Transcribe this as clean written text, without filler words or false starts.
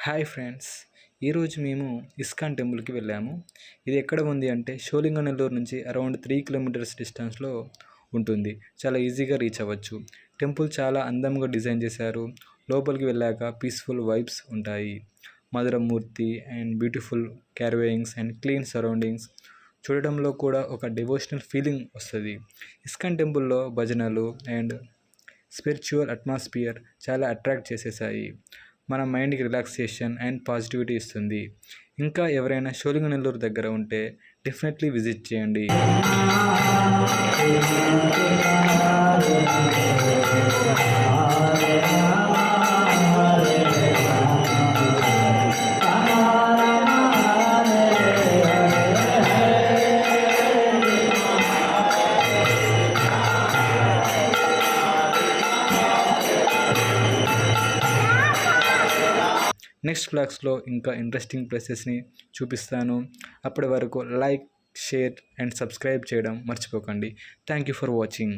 Hi friends, ఈరోజు మేము ISKCON టెంపుల్కి వెళ్ళాము. ఇది ఎక్కడ ఉంది అంటే షోలింగనల్లూరు నుంచి అరౌండ్ 3 కిలోమీటర్స్ డిస్టెన్స్లో ఉంటుంది. చాలా ఈజీగా రీచ్ అవ్వచ్చు. టెంపుల్ చాలా అందంగా డిజైన్ చేశారు. లోపలికి వెళ్ళాక పీస్ఫుల్ వైబ్స్ ఉంటాయి. మధురమూర్తి and beautiful carvings and clean surroundings చూడడంలో కూడా ఒక డివోషనల్ ఫీలింగ్ వస్తుంది. ఇస్కాన్ టెంపుల్లో భజనలు అండ్ స్పిరిచువల్ అట్మాస్ఫియర్ చాలా అట్రాక్ట్ చేసేసాయి. మన మైండ్కి రిలాక్సేషన్ అండ్ పాజిటివిటీ ఇస్తుంది. ఇంకా ఎవరైనా షోలింగనల్లూరు దగ్గర ఉంటే డెఫినెట్లీ విజిట్ చేయండి. నెక్స్ట్ బ్లాగ్స్లో ఇంకా ఇంట్రెస్టింగ్ ప్లేసెస్ని చూపిస్తాను. అప్పటి వరకు లైక్, షేర్ అండ్ సబ్స్క్రైబ్ చేయడం మర్చిపోకండి. Thank you for watching.